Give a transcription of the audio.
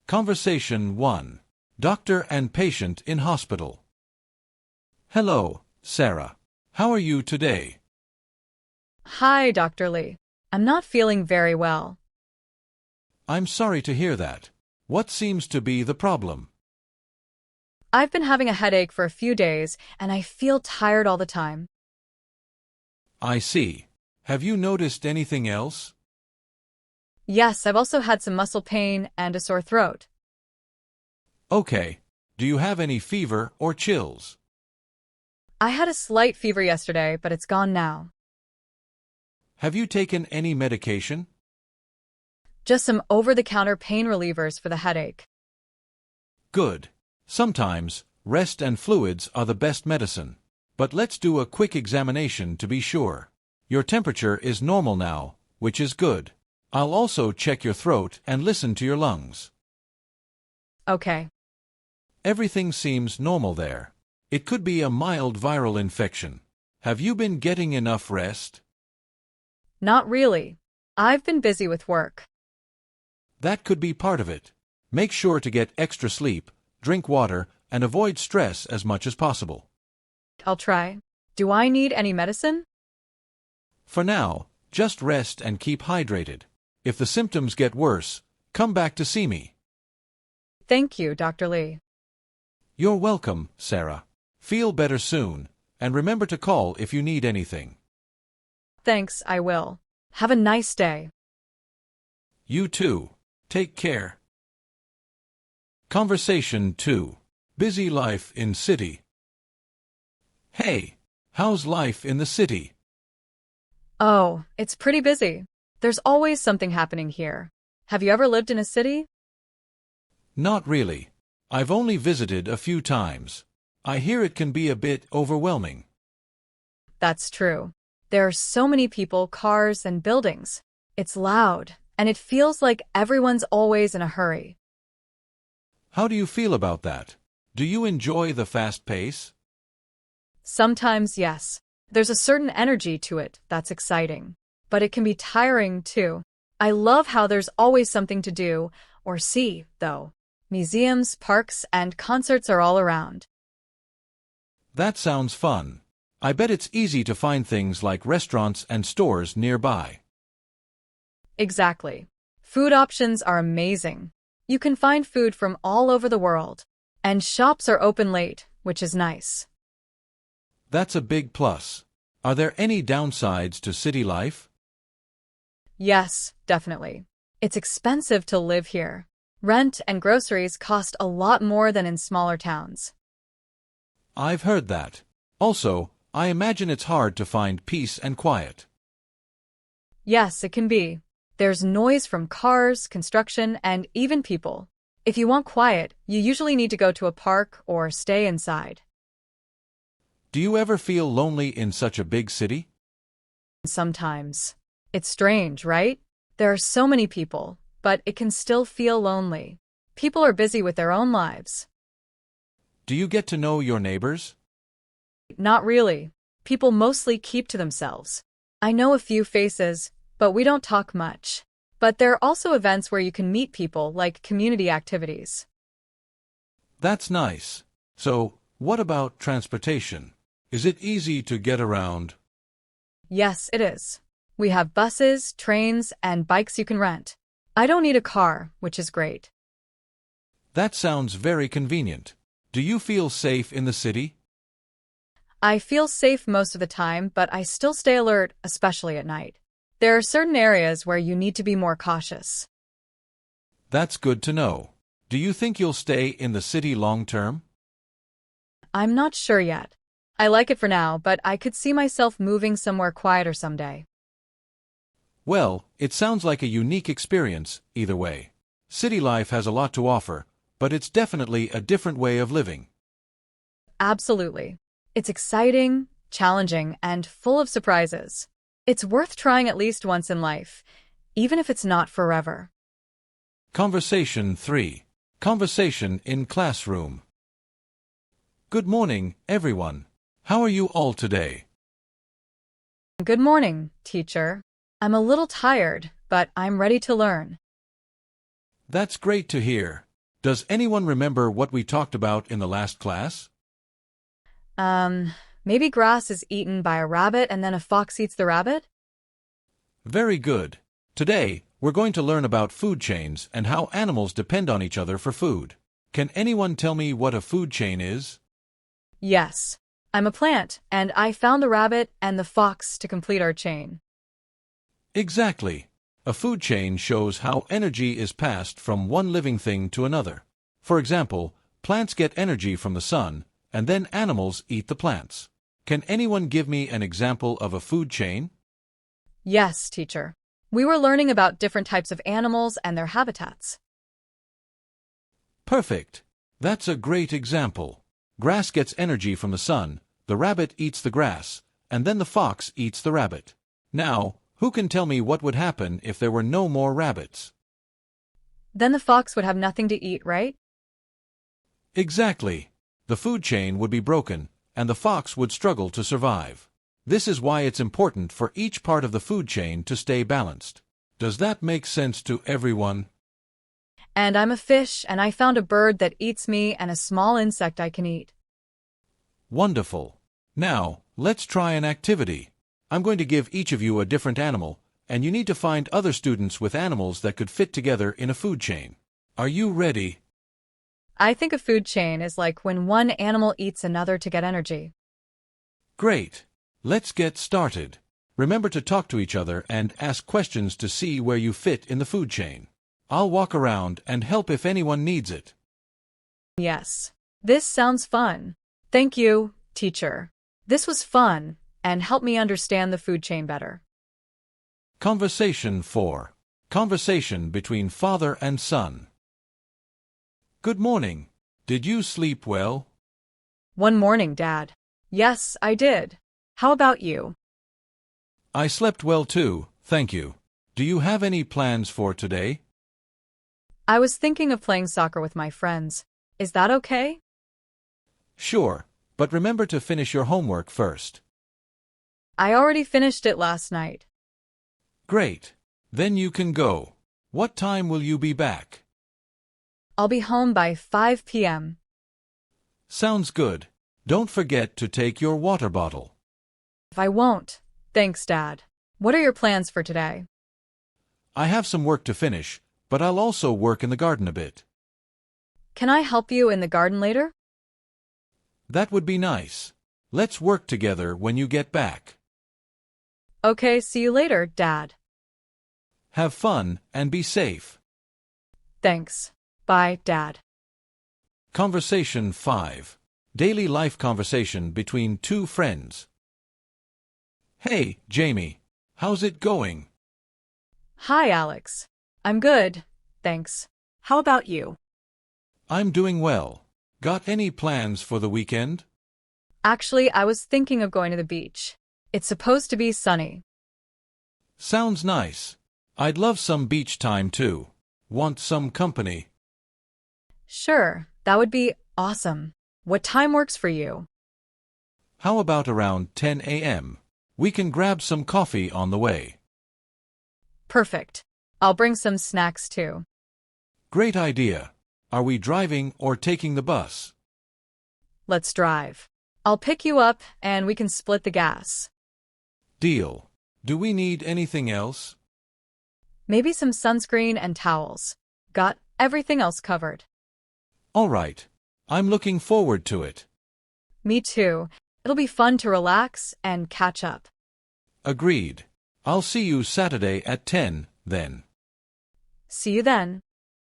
Conversation 1. Doctor and patient in hospital. Hello, Sarah. How are you today? Hi, Dr. Lee. I'm not feeling very well. I'm sorry to hear that. What seems to be the problem? I've been having a headache for a few days, and I feel tired all the time. I see. Have you noticed anything else? Yes, I've also had some muscle pain and a sore throat. Okay. Do you have any fever or chills? I had a slight fever yesterday, but it's gone now. Have you taken any medication? Just some over-the-counter pain relievers for the headache. Good. Sometimes, rest and fluids are the best medicine. But let's do a quick examination to be sure. Your temperature is normal now, which is good. I'll also check your throat and listen to your lungs. Okay. Everything seems normal there. It could be a mild viral infection. Have you been getting enough rest? Not really. I've been busy with work. That could be part of it. Make sure to get extra sleep, drink water, and avoid stress as much as possible. I'll try. Do I need any medicine? For now, just rest and keep hydrated. If the symptoms get worse, come back to see me. Thank you, Dr. Lee. You're welcome, Sarah. Feel better soon, and remember to call if you need anything. Thanks, I will. Have a nice day. You too. Take care. Conversation 2. Busy life in city. Hey, how's life in the city? Oh, it's pretty busy. There's always something happening here. Have you ever lived in a city? Not really. I've only visited a few times. I hear it can be a bit overwhelming. That's true. There are so many people, cars, and buildings. It's loud, and it feels like everyone's always in a hurry. How do you feel about that? Do you enjoy the fast pace? Sometimes, yes. There's a certain energy to it that's exciting. But it can be tiring, too. I love how there's always something to do, or see, though. Museums, parks, and concerts are all around. That sounds fun. I bet it's easy to find things like restaurants and stores nearby. Exactly. Food options are amazing. You can find food from all over the world. And shops are open late, which is nice. That's a big plus. Are there any downsides to city life? Yes, definitely. It's expensive to live here. Rent and groceries cost a lot more than in smaller towns. I've heard that. Also, I imagine it's hard to find peace and quiet. Yes, it can be. There's noise from cars, construction, and even people. If you want quiet, you usually need to go to a park or stay inside. Do you ever feel lonely in such a big city? Sometimes. It's strange, right? There are so many people, but it can still feel lonely. People are busy with their own lives. Do you get to know your neighbors? Not really. People mostly keep to themselves. I know a few faces, but we don't talk much. But there are also events where you can meet people, like community activities. That's nice. So, what about transportation? Is it easy to get around? Yes, it is. We have buses, trains, and bikes you can rent. I don't need a car, which is great. That sounds very convenient. Do you feel safe in the city? I feel safe most of the time, but I still stay alert, especially at night. There are certain areas where you need to be more cautious. That's good to know. Do you think you'll stay in the city long term? I'm not sure yet. I like it for now, but I could see myself moving somewhere quieter someday. Well, it sounds like a unique experience, either way. City life has a lot to offer, but it's definitely a different way of living. Absolutely. It's exciting, challenging, and full of surprises. It's worth trying at least once in life, even if it's not forever. Conversation 3. Conversation in classroom. Good morning, everyone. How are you all today? Good morning, teacher. I'm a little tired, but I'm ready to learn. That's great to hear. Does anyone remember what we talked about in the last class? Maybe grass is eaten by a rabbit and then a fox eats the rabbit? Very good. Today, we're going to learn about food chains and how animals depend on each other for food. Can anyone tell me what a food chain is? Yes. I'm a plant, and I found the rabbit and the fox to complete our chain. Exactly. A food chain shows how energy is passed from one living thing to another. For example, plants get energy from the sun, and then animals eat the plants. Can anyone give me an example of a food chain? Yes, teacher. We were learning about different types of animals and their habitats. Perfect. That's a great example. Grass gets energy from the sun, the rabbit eats the grass, and then the fox eats the rabbit. Now, who can tell me what would happen if there were no more rabbits? Then the fox would have nothing to eat, right? Exactly. The food chain would be broken, and the fox would struggle to survive. This is why it's important for each part of the food chain to stay balanced. Does that make sense to everyone? And I'm a fish, and I found a bird that eats me and a small insect I can eat. Wonderful. Now, let's try an activity. I'm going to give each of you a different animal, and you need to find other students with animals that could fit together in a food chain. Are you ready? I think a food chain is like when one animal eats another to get energy. Great. Let's get started. Remember to talk to each other and ask questions to see where you fit in the food chain. I'll walk around and help if anyone needs it. Yes. This sounds fun. Thank you, teacher. This was fun and helped me understand the food chain better. Conversation 4. Conversation between father and son. Good morning. Did you sleep well? One morning, Dad. Yes, I did. How about you? I slept well too, thank you. Do you have any plans for today? I was thinking of playing soccer with my friends. Is that okay? Sure, but remember to finish your homework first. I already finished it last night. Great. Then you can go. What time will you be back? I'll be home by 5 p.m. Sounds good. Don't forget to take your water bottle. I won't. Thanks, Dad. What are your plans for today? I have some work to finish, but I'll also work in the garden a bit. Can I help you in the garden later? That would be nice. Let's work together when you get back. Okay, see you later, Dad. Have fun and be safe. Thanks. Bye, Dad. Conversation 5. Daily life conversation between two friends. Hey, Jamie. How's it going? Hi, Alex. I'm good, thanks. How about you? I'm doing well. Got any plans for the weekend? Actually, I was thinking of going to the beach. It's supposed to be sunny. Sounds nice. I'd love some beach time too. Want some company? Sure, that would be awesome. What time works for you? How about around 10 a.m.? We can grab some coffee on the way. Perfect. I'll bring some snacks too. Great idea. Are we driving or taking the bus? Let's drive. I'll pick you up and we can split the gas. Deal. Do we need anything else? Maybe some sunscreen and towels. Got everything else covered. All right. I'm looking forward to it. Me too. It'll be fun to relax and catch up. Agreed. I'll see you Saturday at 10, then. See you then.